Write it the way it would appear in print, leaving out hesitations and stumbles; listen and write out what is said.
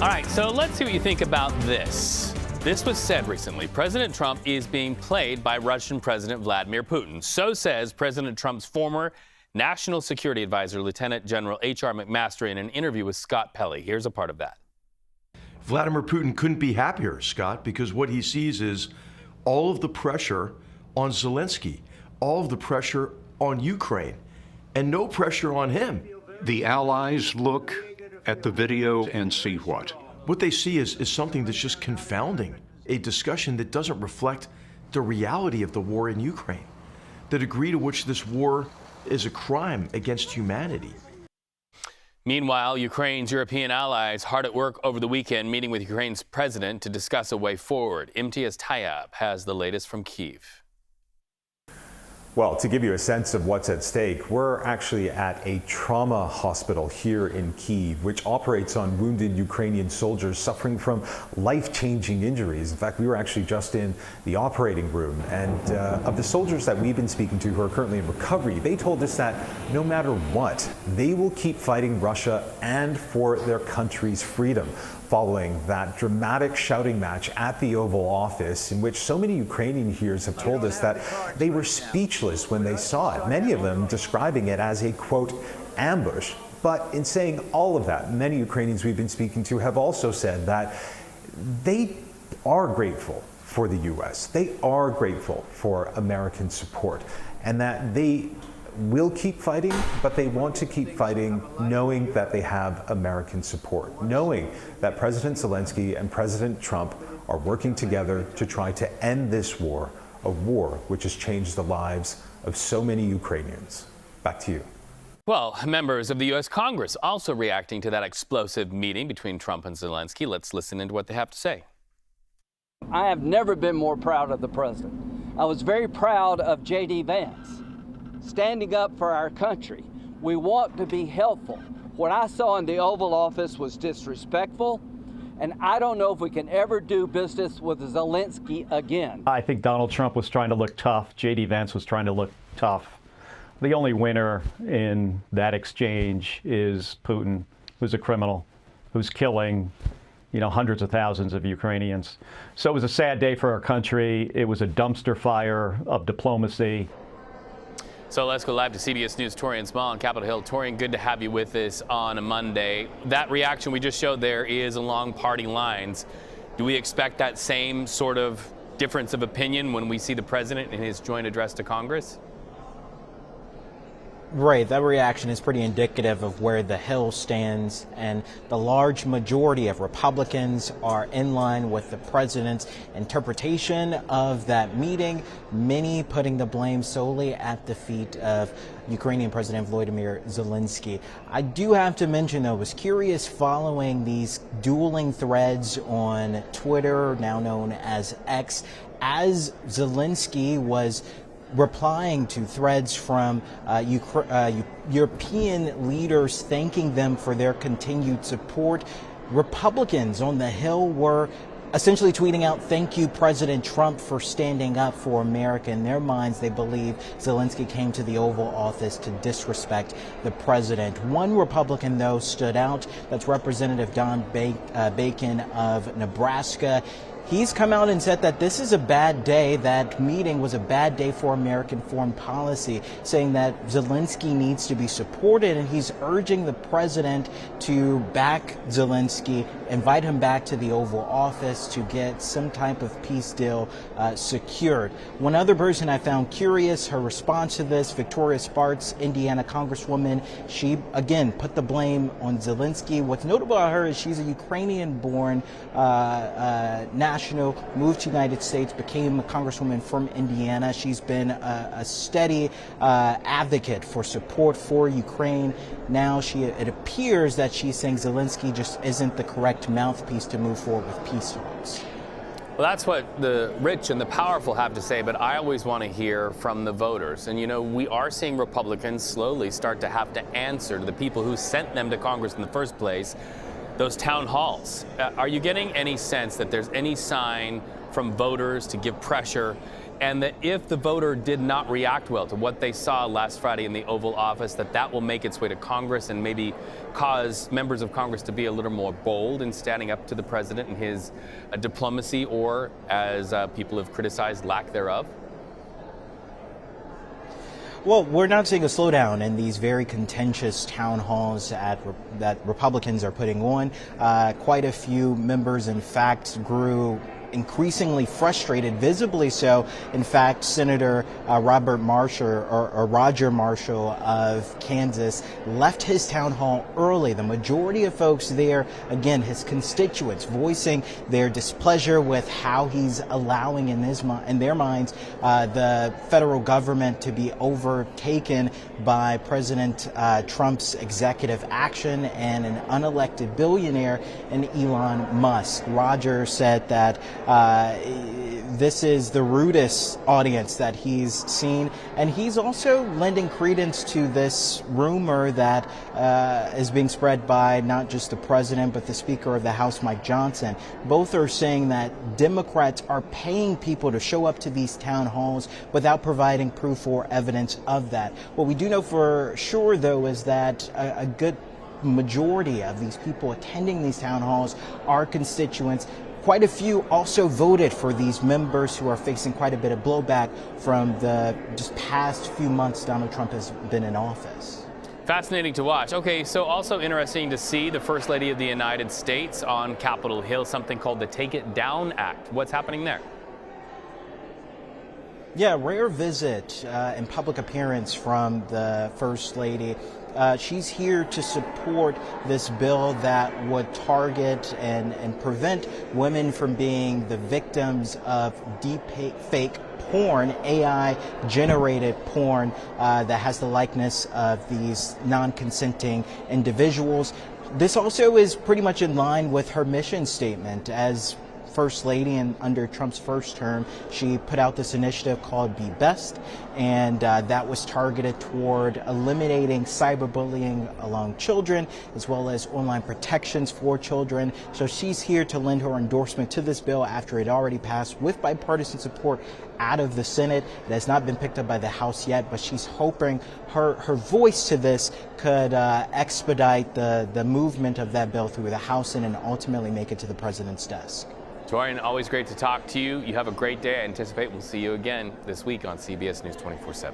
All right, so let's see what you think about this. This was said recently. President Trump is being played by Russian President Vladimir Putin. So says President Trump's former National Security Advisor, Lieutenant General H.R. McMaster, in an interview with Scott Pelley. Here's a part of that. Vladimir Putin couldn't be happier, Scott, because what he sees is all of the pressure on Zelensky, all of the pressure on Ukraine, and no pressure on him. The allies look at the video and see what? What they see is something that's just confounding, a discussion that doesn't reflect the reality of the war in Ukraine, the degree to which this war is a crime against humanity. Meanwhile, Ukraine's European allies hard at work over the weekend, meeting with Ukraine's president to discuss a way forward. Imtiaz Tayyab has the latest from Kyiv. Well, to give you a sense of what's at stake, we're actually at a trauma hospital here in Kyiv, which operates on wounded Ukrainian soldiers suffering from life-changing injuries. In fact, we were actually just in the operating room, and of the soldiers that we've been speaking to who are currently in recovery, they told us that no matter what, they will keep fighting Russia and for their country's freedom, following that dramatic shouting match at the Oval Office, in which so many Ukrainian heroes have told us that they were speechless when they saw it, many of them describing it as a, quote, ambush. But in saying all of that, many Ukrainians we've been speaking to have also said that they are grateful for the U.S., they are grateful for American support, and that they will keep fighting, but they want to keep fighting knowing that they have American support, knowing that President Zelenskyy and President Trump are working together to try to end this war, a war which has changed the lives of so many Ukrainians. Back to you. Well, members of the U.S. Congress also reacting to that explosive meeting between Trump and Zelenskyy. Let's listen into what they have to say. I have never been more proud of the president. I was very proud of J.D. Vance, standing up for our country. We want to be helpful. What I saw in the Oval Office was disrespectful, and I don't know if we can ever do business with Zelenskyy again. I think Donald Trump was trying to look tough. J.D. Vance was trying to look tough. The only winner in that exchange is Putin, who's a criminal, who's killing, hundreds of thousands of Ukrainians. So it was a sad day for our country. It was a dumpster fire of diplomacy. So let's go live to CBS News Taurean Small on Capitol Hill. Taurean, good to have you with us on a Monday. That reaction we just showed there is along party lines. Do we expect that same sort of difference of opinion when we see the president in his joint address to Congress? Right, that reaction is pretty indicative of where the Hill stands, and the large majority of Republicans are in line with the president's interpretation of that meeting, many putting the blame solely at the feet of Ukrainian President Volodymyr Zelenskyy. I do have to mention, though, I was curious following these dueling threads on Twitter, now known as X, as Zelenskyy was replying to threads from European leaders thanking them for their continued support. Republicans on the Hill were essentially tweeting out, "Thank you, President Trump, for standing up for America." In their minds, they believe Zelenskyy came to the Oval Office to disrespect the president. One Republican, though, stood out. That's Representative Don Bacon of Nebraska. He's come out and said that this is a bad day. That meeting was a bad day for American foreign policy, saying that Zelenskyy needs to be supported, and he's urging the president to back Zelenskyy, invite him back to the Oval Office to get some type of peace deal secured. One other person I found curious, her response to this, Victoria Sparks, Indiana Congresswoman, she again put the blame on Zelenskyy. What's notable about her is she's a Ukrainian-born national, moved to the United States, became a congresswoman from Indiana. She's been a steady advocate for support for Ukraine. Now it appears that she's saying Zelenskyy just isn't the correct mouthpiece to move forward with peace talks. Well, that's what the rich and the powerful have to say, but I always want to hear from the voters. And, we are seeing Republicans slowly start to have to answer to the people who sent them to Congress in the first place, those town halls. Are you getting any sense that there's any sign from voters to give pressure and that if the voter did not react well to what they saw last Friday in the Oval Office, that will make its way to Congress and maybe cause members of Congress to be a little more bold in standing up to the president and his diplomacy, or, as people have criticized, lack thereof? Well, we're not seeing a slowdown in these very contentious town halls that Republicans are putting on. Quite a few members, in fact, grew increasingly frustrated, visibly so. In fact, Senator Roger Marshall of Kansas left his town hall early. The majority of folks there, again, his constituents, voicing their displeasure with how he's allowing, in their minds, the federal government to be overtaken by President Trump's executive action and an unelected billionaire in Elon Musk. Roger said that this is the rudest audience that he's seen, and he's also lending credence to this rumor that is being spread by not just the president but the Speaker of the House, Mike Johnson. Both are saying that Democrats are paying people to show up to these town halls without providing proof or evidence of that. What we do know for sure, though, is that a good majority of these people attending these town halls are constituents. Quite a few also voted for these members who are facing quite a bit of blowback from the just past few months Donald Trump has been in office. Fascinating to watch. Okay, so also interesting to see the First Lady of the United States on Capitol Hill, something called the Take It Down Act. What's happening there? Yeah, rare visit and public appearance from the First Lady. She's here to support this bill that would target and prevent women from being the victims of deep fake porn, AI-generated porn that has the likeness of these non-consenting individuals. This also is pretty much in line with her mission statement as First Lady, and under Trump's first term, she put out this initiative called Be Best, and that was targeted toward eliminating cyberbullying among children, as well as online protections for children. So she's here to lend her endorsement to this bill after it already passed with bipartisan support out of the Senate. It has not been picked up by the House yet, but she's hoping her voice to this could expedite the movement of that bill through the House and ultimately make it to the president's desk. Taurean, always great to talk to you. You have a great day. I anticipate we'll see you again this week on CBS News 24/7.